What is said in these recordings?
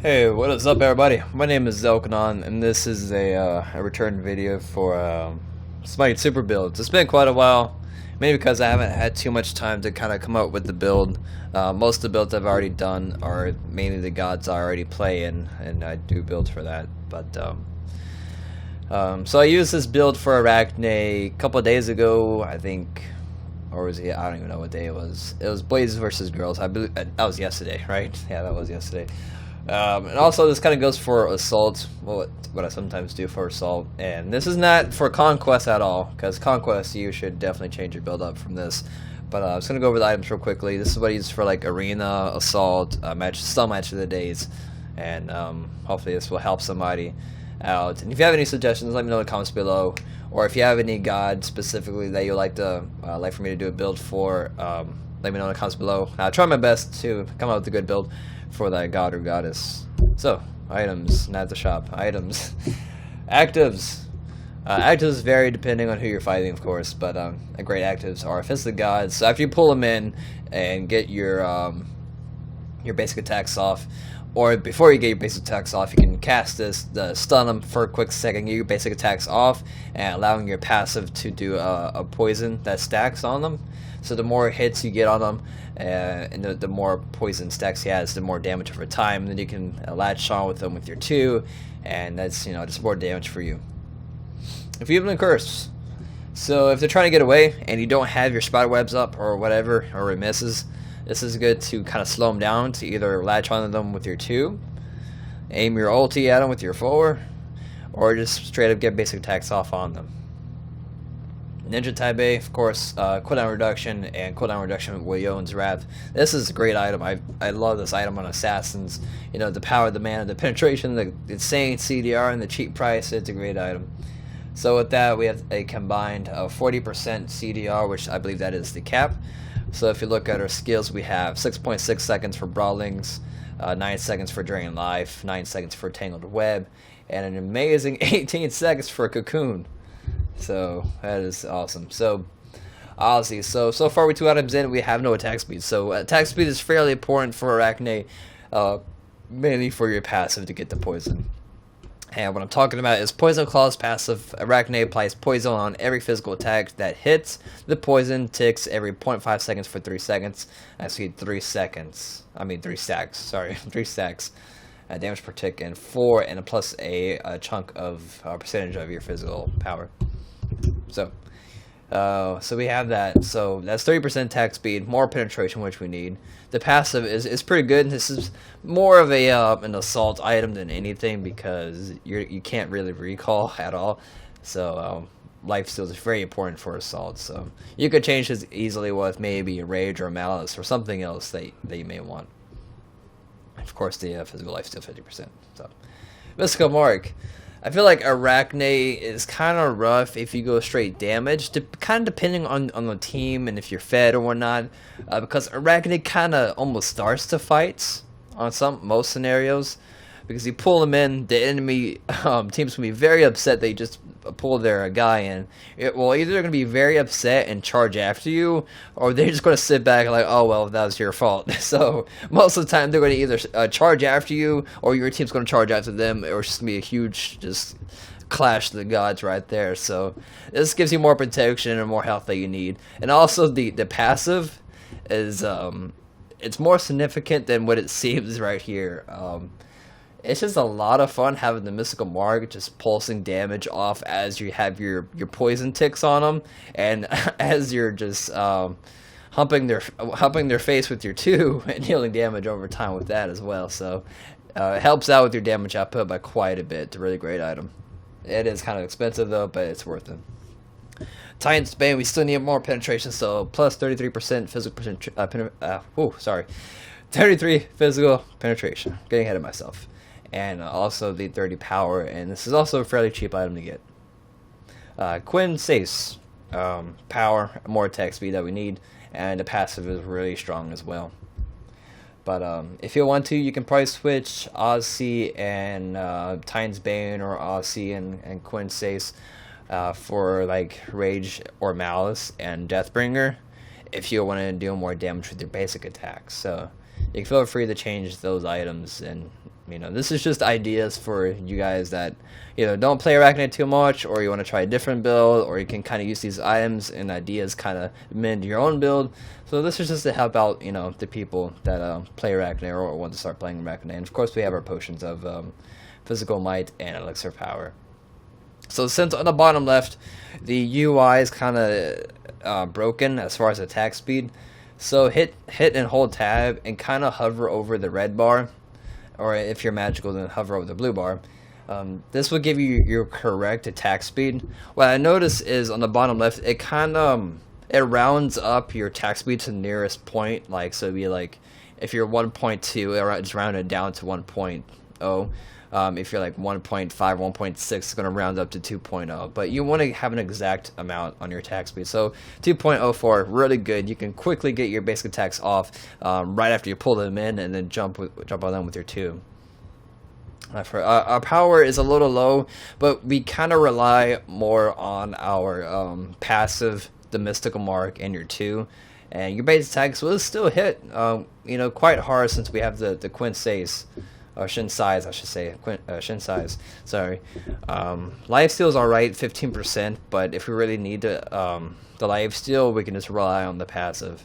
Hey, what is up, everybody? My name is Zelkenon, and this is a return video for Smite Super Builds. It's been quite a while, maybe because I haven't had too much time to kind of come up with the build. Most of the builds I've already done are mainly the gods I already play in, and I do build for that. But so I used this build for Arachne a couple of days ago, I think. Or was it? I don't even know what day it was. It was Blazes versus Girls. I believe that was yesterday, right? Yeah, that was yesterday. And also, this kind of goes for Assault, what I sometimes do for Assault. And this is not for Conquest at all, because Conquest, you should definitely change your build up from this. But I'm just going to go over the items real quickly. This is what I use for like Arena, Assault, some match of the days. And hopefully this will help somebody out. And if you have any suggestions, let me know in the comments below. Or if you have any god specifically that you'd like for me to do a build for, let me know in the comments below. I'll try my best to come up with a good build for that god or goddess. So, items, not the shop. Items. Actives. Actives vary depending on who you're fighting, of course, but great actives are offensive gods. So after you pull them in and get your basic attacks off, or before you get your basic attacks off, you can cast this, stun them for a quick second, get your basic attacks off, and allowing your passive to do a poison that stacks on them. So the more hits you get on them, and the more poison stacks he has, the more damage over time. Then you can latch on with them with your 2, and that's just more damage for you. If you have an curse, so if they're trying to get away and you don't have your spider webs up or whatever, or it misses, this is good to kind of slow them down, to either latch onto them with your 2, aim your ulti at them with your 4, or just straight up get basic attacks off on them. Ninja Taibei, of course, cooldown reduction and cooldown reduction with Yoan's Wrath. This is a great item. I love this item on Assassins. The power of the mana, the penetration, the insane CDR, and the cheap price. It's a great item. So with that, we have a combined 40% CDR, which I believe that is the cap. So if you look at our skills, we have 6.6 seconds for Brawlings, 9 seconds for Drain Life, 9 seconds for Tangled Web, and an amazing 18 seconds for Cocoon. So that is awesome. So honestly, so far with 2 items in, we have no attack speed. So attack speed is fairly important for Arachne, mainly for your passive to get the poison. And what I'm talking about is Poison Claw's passive. Arachne applies poison on every physical attack that hits. The poison ticks every 0.5 seconds for 3 seconds. Actually, 3 seconds. I mean 3 stacks. Sorry, 3 stacks. Damage per tick, and 4, and plus a chunk of percentage of your physical power. So we have that. So that's 30% attack speed, more penetration, which we need. The passive is pretty good. This is more of an assault item than anything, because you can't really recall at all. So life steal is very important for assault. So you could change this easily with maybe a rage or a malice or something else that you may want. Of course, the physical life steal 50%. So Mystical Mark. I feel like Arachne is kind of rough if you go straight damage, kind of depending on the team and if you're fed or whatnot, because Arachne kind of almost starts the fights on most scenarios, because you pull them in, the enemy team's going to be very upset they just pull their guy in. Well, either they're going to be very upset and charge after you, or they're just going to sit back and like, oh, well, that was your fault. So most of the time they're going to either charge after you, or your team's going to charge after them, or it's just going to be a huge just clash of the gods right there. So this gives you more protection and more health that you need. And also the passive is it's more significant than what it seems right here. It's just a lot of fun having the Mystical Mark just pulsing damage off as you have your poison ticks on them, and as you're just humping their face with your 2 and healing damage over time with that as well. So it helps out with your damage output by quite a bit. It's a really great item. It is kind of expensive though, but it's worth it. Titan's Bane, we still need more penetration, so plus 33% physical 33 physical penetration. Getting ahead of myself. And also the 30 power, and this is also a fairly cheap item to get. Quinn Sace, power, more attack speed that we need, and the passive is really strong as well. But if you want to, you can probably switch Ozzy and Titan's Bane, or Ozzy and Quinn Sace for like Rage or Malice and Deathbringer, if you want to do more damage with your basic attacks. So you can feel free to change those items and You know, this is just ideas for you guys that, you know, don't play Arachne too much, or you want to try a different build, or you can kind of use these items and ideas kind of mend your own build. So this is just to help out, you know, the people that play Arachne or want to start playing Arachne. And of course we have our potions of physical might and elixir power. So since on the bottom left, the UI is kind of broken as far as attack speed. So hit and hold tab and kind of hover over the red bar. Or if you're magical, then hover over the blue bar. This will give you your correct attack speed. What I notice is on the bottom left, it kind of it rounds up your attack speed to the nearest point. Like, so it'd be like if you're 1.2, it's rounded down to 1.0. If you're like 1.5, 1.6, it's going to round up to 2.0. But you want to have an exact amount on your attack speed. So 2.04, really good. You can quickly get your basic attacks off right after you pull them in, and then jump on them with your 2. Our power is a little low, but we kind of rely more on our passive, the mystical mark, and your 2. And your base attacks will still hit, you know, quite hard since we have the Quint Sace. Or Shin size, I should say. Shin size. Sorry. Life steal is alright, 15%, but if we really need the life steal, we can just rely on the passive.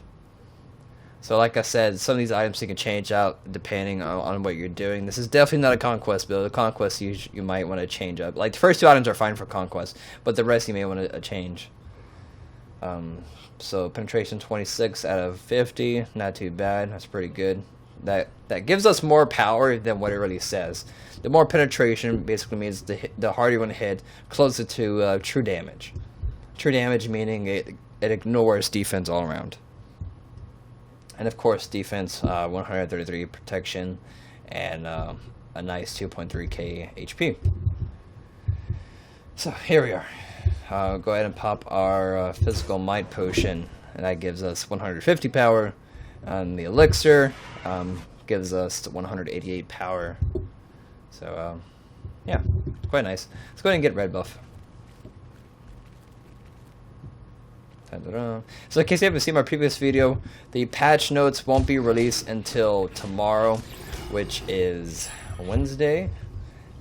So, like I said, some of these items you can change out depending on what you're doing. This is definitely not a conquest build. A conquest you might want to change up. Like the first 2 items are fine for conquest, but the rest you may want to change. So penetration 26 out of 50, not too bad. That's pretty good. That gives us more power than what it really says. The more penetration basically means the harder you want to hit, closer to true damage. True damage meaning it ignores defense all around. And of course defense 133 protection and a nice 2.3k HP. So here we are. Go ahead and pop our physical might potion, and that gives us 150 power. And the elixir gives us 188 power. So yeah, quite nice. Let's go ahead and get red buff. Ta-da-da. So in case you haven't seen my previous video, the patch notes won't be released until tomorrow, which is Wednesday.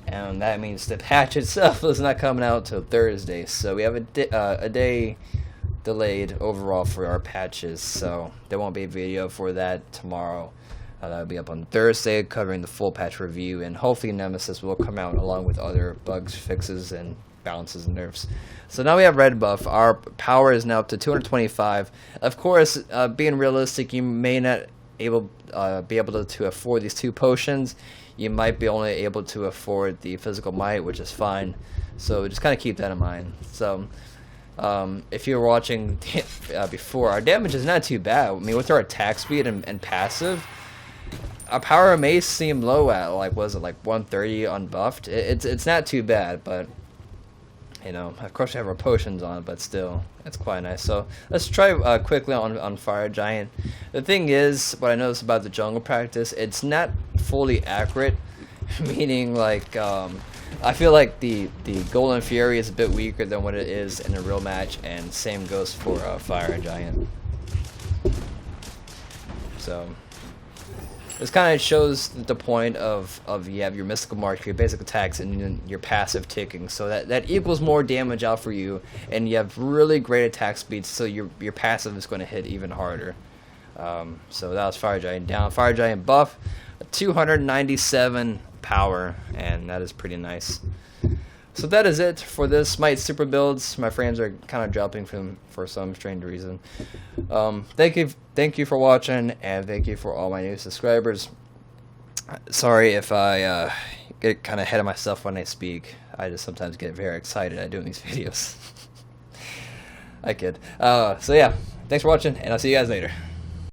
And that means the patch itself is not coming out till Thursday. So we have a day delayed overall for our patches, so there won't be a video for that tomorrow. That'll be up on Thursday, covering the full patch review, and hopefully Nemesis will come out along with other bugs, fixes, and balances and nerfs. So now we have red buff. Our power is now up to 225. Of course, being realistic, you may not be able to afford these 2 potions. You might be only able to afford the physical might, which is fine. So just kind of keep that in mind. So if you were watching before, our damage is not too bad. I mean, with our attack speed and passive, our power may seem low at, like, was it like 130 unbuffed? It's not too bad, but you know, of course we have our potions on, but still, it's quite nice. So let's try quickly on Fire Giant. The thing is, what I noticed about the jungle practice, it's not fully accurate, meaning like I feel like the Golden Fury is a bit weaker than what it is in a real match, and same goes for Fire Giant. So this kind of shows the point of you have your mystical mark, your basic attacks, and then your passive ticking. So that equals more damage out for you, and you have really great attack speed. So your passive is going to hit even harder. So that was Fire Giant down. Fire Giant buff, 297 power, and that is pretty nice. So that is it for this Smite super builds. My frames are kind of dropping for some strange reason. Thank you for watching, and thank you for all my new subscribers. Sorry if I get kind of ahead of myself when I speak. I just sometimes get very excited at doing these videos. I kid. So yeah, thanks for watching, and I'll see you guys later.